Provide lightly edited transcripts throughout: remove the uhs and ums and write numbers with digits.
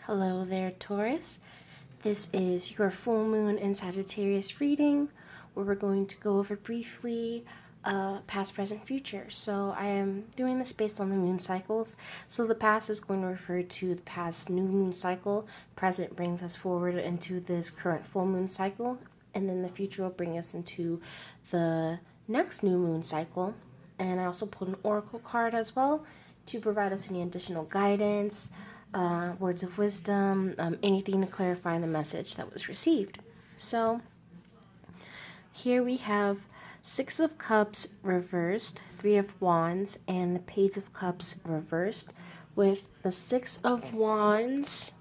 Hello there, Taurus. This is your full moon in Sagittarius reading, where we're going to go over briefly past, present, future. So I am doing this based on the moon cycles. So the past is going to refer to the past new moon cycle. Present brings us forward into this current full moon cycle. And then the future will bring us into the next new moon cycle. And I also pulled an oracle card as well to provide us any additional guidance, words of wisdom, anything to clarify the message that was received. So here we have Six of Cups reversed, Three of Wands, and the Page of Cups reversed, with the Six of Wands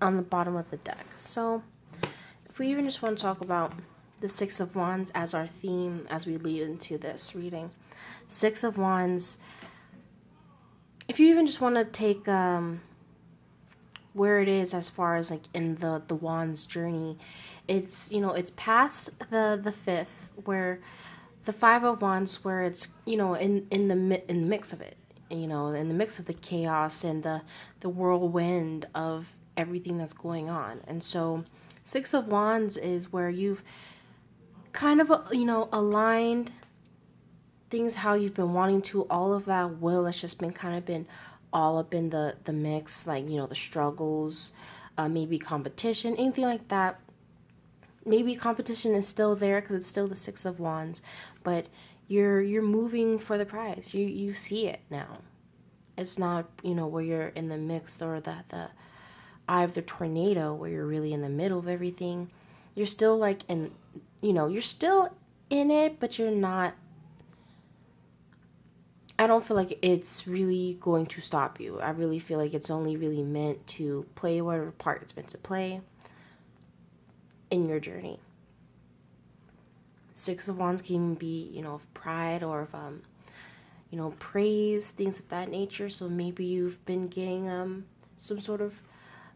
on the bottom of the deck. So if we even just want to talk about the Six of Wands as our theme as we lead into this reading. Six of Wands, if you even just want to take where it is as far as like in the Wands journey, it's, you know, it's past the fifth, where the Five of Wands, where it's, you know, in the mix of it, you know, in the mix of the chaos and the whirlwind of everything that's going on. And so Six of Wands is where you've kind of, you know, aligned things how you've been wanting to. All of that will that's just been kind of been all up in the mix, like, you know, the struggles, maybe competition, anything like that. Maybe competition is still there because it's still the Six of Wands, but you're moving for the prize. You see it now. It's not, you know, where you're in the mix or the eye of the tornado where you're really in the middle of everything. You're still like in, you know, you're still in it, but you're not. I don't feel like it's really going to stop you. I really feel like it's only really meant to play whatever part it's meant to play in your journey. Six of Wands can be, you know, of pride or of, you know, praise, things of that nature. So maybe you've been getting some sort of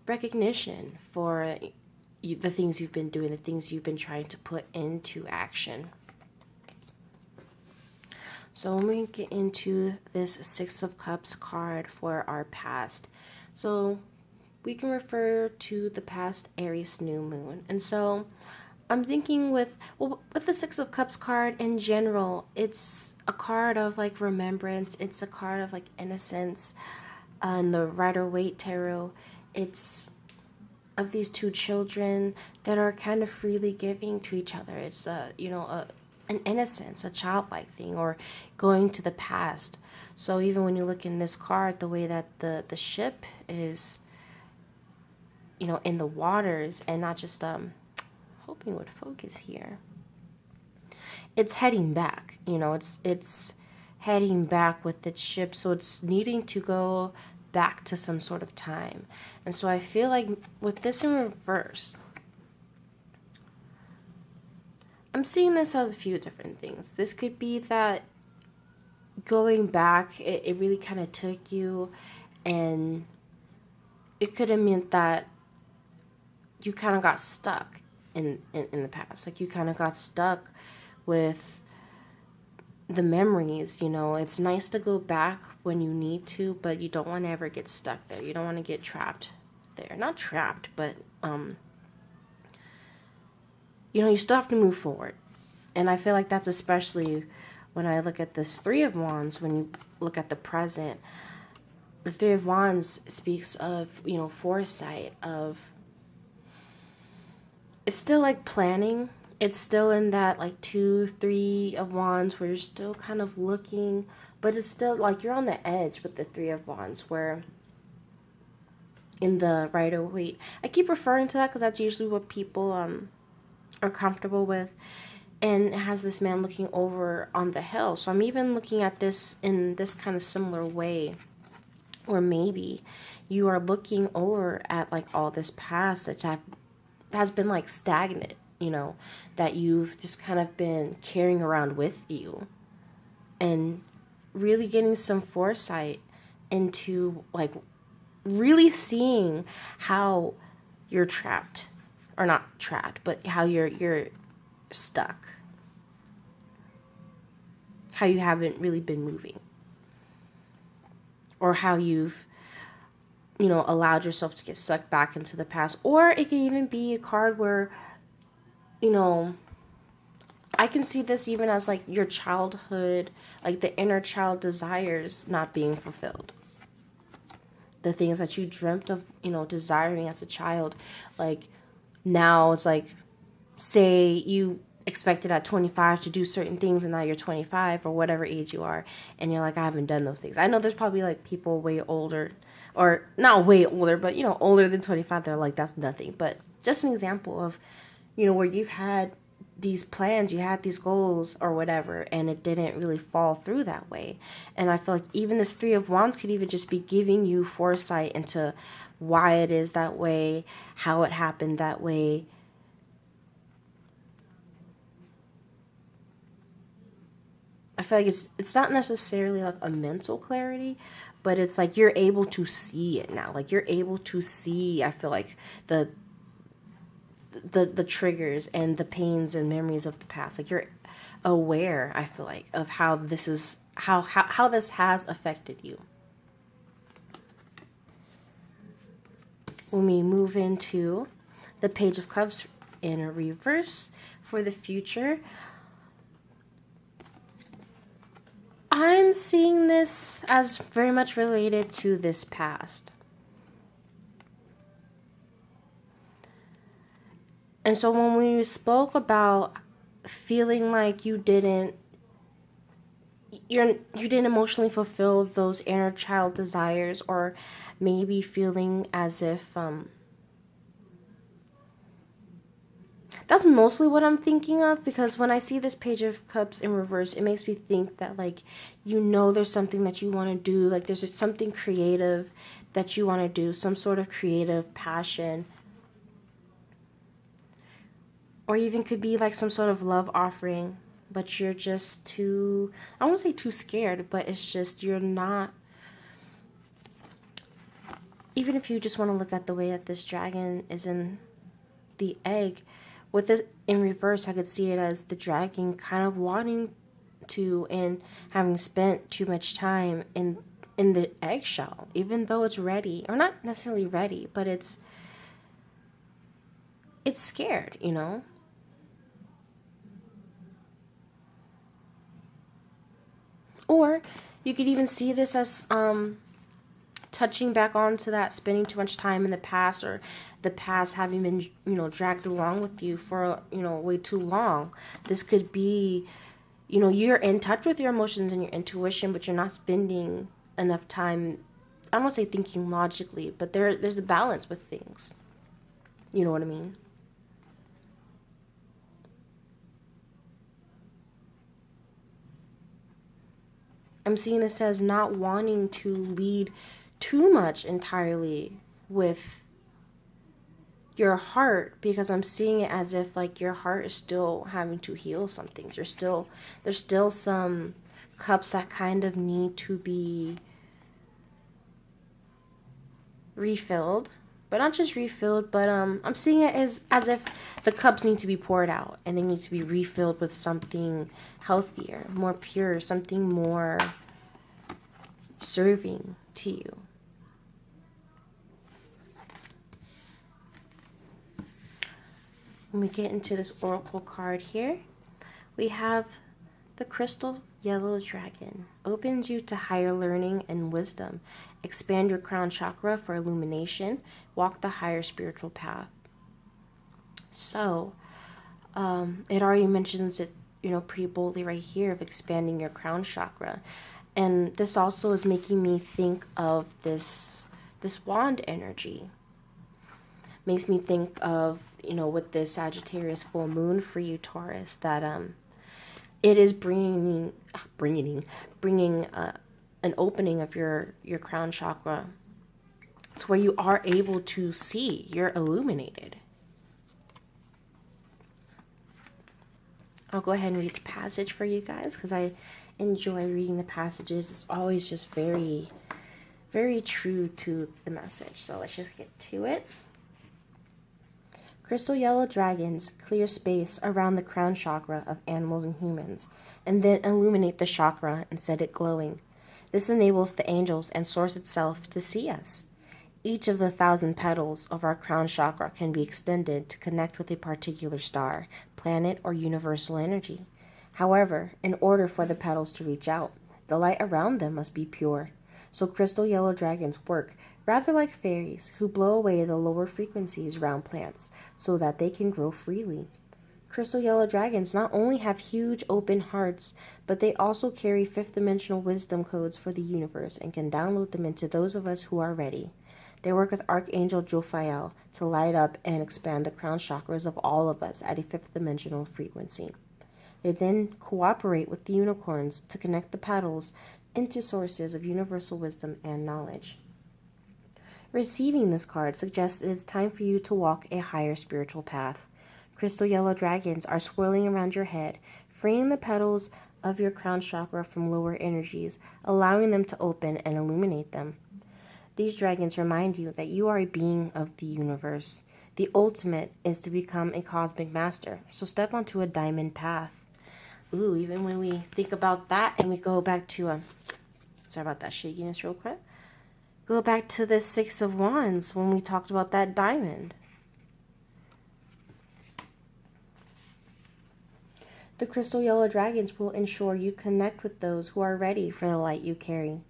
recognition for the things you've been doing, the things you've been trying to put into action. So let me get into this Six of Cups card for our past. So we can refer to the past Aries new moon. And so I'm thinking with the Six of Cups card in general, it's a card of like remembrance. It's a card of like innocence. And the Rider-Waite tarot, it's of these two children that are kind of freely giving to each other. It's you know, an innocence, a childlike thing, or going to the past. So even when you look in this card, the way that the ship is, you know, in the waters, and not just hoping would focus here. It's heading back, you know, it's heading back with its ship, so it's needing to go back to some sort of time. And so I feel like with this in reverse, I'm seeing this as a few different things. This could be that going back, it really kind of took you, and it could have meant that you kind of got stuck in the past. Like you kind of got stuck with the memories, you know. It's nice to go back when you need to, but you don't want to ever get stuck there. You don't want to get trapped there. Not trapped, but you know, you still have to move forward. And I feel like that's especially when I look at this Three of Wands, when you look at the present. The Three of Wands speaks of, you know, foresight, of, it's still like planning. It's still in that like 2, 3 of Wands where you're still kind of looking, but it's still like you're on the edge with the Three of Wands, where in the Rider-Waite, I keep referring to that because that's usually what people are comfortable with, and it has this man looking over on the hill. So I'm even looking at this in this kind of similar way, or maybe you are looking over at like all this past that has been like stagnant, you know, that you've just kind of been carrying around with you, and really getting some foresight into like really seeing how you're trapped, or not trapped, but how you're stuck, how you haven't really been moving, or how you've you know, allowed yourself to get sucked back into the past. Or it can even be a card where, you know, I can see this even as like your childhood, like the inner child desires not being fulfilled. The things that you dreamt of, you know, desiring as a child. Like now it's like, say you expected at 25 to do certain things and now you're 25 or whatever age you are and you're like, I haven't done those things. I know there's probably like people way older, or not way older, but you know, older than 25, they're like, that's nothing. But just an example of, you know, where you've had these plans, you had these goals or whatever, and it didn't really fall through that way. And I feel like even this Three of Wands could even just be giving you foresight into why it is that way, how it happened that way. I feel like it's not necessarily like a mental clarity, but it's like you're able to see it now. Like you're able to see, I feel like, the triggers and the pains and memories of the past. Like you're aware, I feel like, of how this is, how this has affected you. When we move into the Page of Cups in a reverse for the future, I'm seeing this as very much related to this past. And so when we spoke about feeling like you didn't emotionally fulfill those inner child desires, or maybe feeling as if that's mostly what I'm thinking of, because when I see this Page of Cups in reverse, it makes me think that, like, you know, there's something that you want to do, like there's something creative that you want to do, some sort of creative passion. Or even could be like some sort of love offering, but you're just too, I don't want to say too scared, but it's just you're not. Even if you just want to look at the way that this dragon is in the egg, with this in reverse, I could see it as the dragon kind of wanting to, and having spent too much time in the eggshell, even though it's ready, or not necessarily ready, but it's scared, you know. Or you could even see this as touching back onto that, spending too much time in the past, or the past having been, you know, dragged along with you for, you know, way too long. This could be, you know, you're in touch with your emotions and your intuition, but you're not spending enough time, I don't want to say thinking logically, but there's a balance with things. You know what I mean? I'm seeing this as not wanting to lead too much entirely with your heart, because I'm seeing it as if like your heart is still having to heal some things. There's still some cups that kind of need to be refilled, but not just refilled, but I'm seeing it as if the cups need to be poured out and they need to be refilled with something healthier, more pure, something more serving to you. When we get into this oracle card here, we have the crystal yellow dragon. Opens you to higher learning and wisdom. Expand your crown chakra for illumination. Walk the higher spiritual path. So, it already mentions it, you know, pretty boldly right here, of expanding your crown chakra. And this also is making me think of this wand energy. Makes me think of, you know, with this Sagittarius full moon for you, Taurus, that it is bringing an opening of your crown chakra to where you are able to see, you're illuminated. I'll go ahead and read the passage for you guys, because I enjoy reading the passages. It's always just very, very true to the message. So let's just get to it. Crystal yellow dragons clear space around the crown chakra of animals and humans, and then illuminate the chakra and set it glowing. This enables the angels and Source itself to see us. Each of the 1,000 petals of our crown chakra can be extended to connect with a particular star, planet, or universal energy. However, in order for the petals to reach out, the light around them must be pure. So crystal yellow dragons work rather like fairies who blow away the lower frequencies around plants so that they can grow freely. Crystal yellow dragons not only have huge open hearts, but they also carry fifth dimensional wisdom codes for the universe and can download them into those of us who are ready. They work with Archangel Jophiel to light up and expand the crown chakras of all of us at a fifth dimensional frequency. They then cooperate with the unicorns to connect the petals into sources of universal wisdom and knowledge. Receiving this card suggests it is time for you to walk a higher spiritual path. Crystal yellow dragons are swirling around your head, freeing the petals of your crown chakra from lower energies, allowing them to open and illuminate them. These dragons remind you that you are a being of the universe. The ultimate is to become a cosmic master, so step onto a diamond path. Ooh, even when we think about that and we go back to, sorry about that shakiness real quick. Go back to the Six of Wands when we talked about that diamond. The crystal yellow dragons will ensure you connect with those who are ready for the light you carry.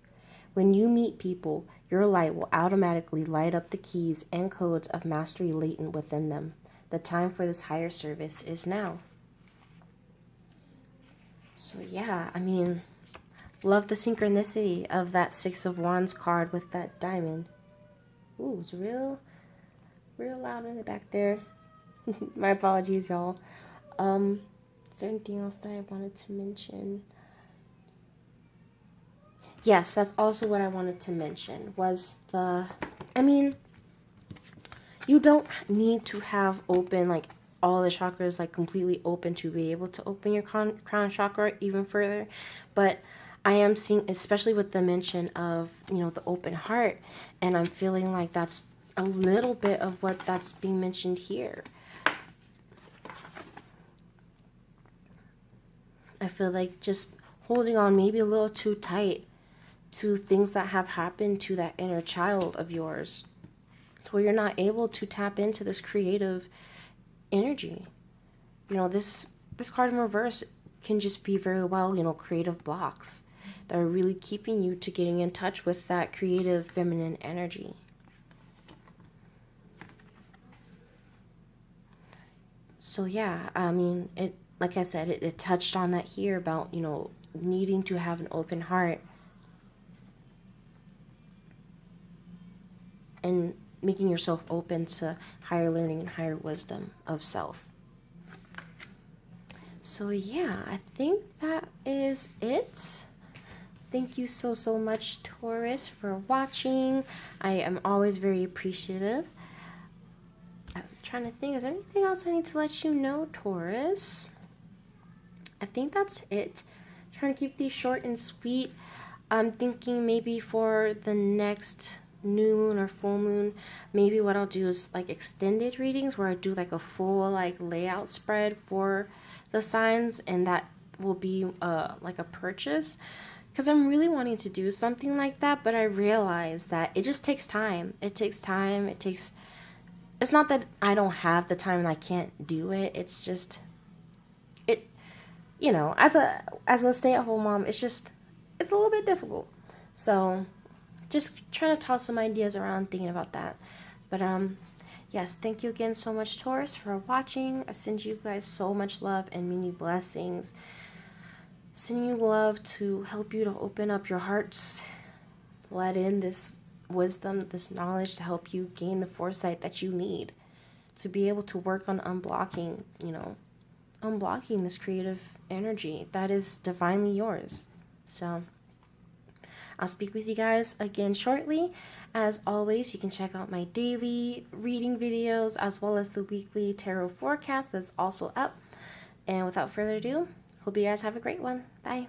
When you meet people, your light will automatically light up the keys and codes of mastery latent within them. The time for this higher service is now. So yeah, I mean, love the synchronicity of that Six of Wands card with that diamond. Ooh, it's real loud in the back there. My apologies, y'all. Is there anything else that I wanted to mention? Yes, that's also what I wanted to mention was you don't need to have open, like, all the chakras, like, completely open to be able to open your crown chakra even further. But I am seeing, especially with the mention of, the open heart, and I'm feeling like that's a little bit of what that's being mentioned here. I feel like just holding on maybe a little too tight to things that have happened to that inner child of yours, to where you're not able to tap into this creative energy. This card in reverse can just be very well, creative blocks that are really keeping you to getting in touch with that creative feminine energy. So yeah, I mean, like I said, it touched on that here about, needing to have an open heart and making yourself open to higher learning and higher wisdom of self. So yeah, I think that is it. Thank you so much, Taurus, for watching. I am always very appreciative. I'm trying to think, is there anything else I need to let you know, Taurus? I think that's it. I'm trying to keep these short and sweet. I'm thinking maybe for the next new moon or full moon, maybe what I'll do is like extended readings where I do like a full like layout spread for the signs, and that will be like a purchase, because I'm really wanting to do something like that, but I realize that it just takes time. It's not that I don't have the time and I can't do it. It's just as a stay-at-home mom, it's a little bit difficult. So just trying to toss some ideas around, thinking about that. But yes, thank you again so much, Taurus, for watching. I send you guys so much love and many blessings. Sending you love to help you to open up your hearts, let in this wisdom, this knowledge to help you gain the foresight that you need to be able to work on unblocking this creative energy that is divinely yours. So I'll speak with you guys again shortly. As always, you can check out my daily reading videos as well as the weekly tarot forecast that's also up. And without further ado, hope you guys have a great one. Bye.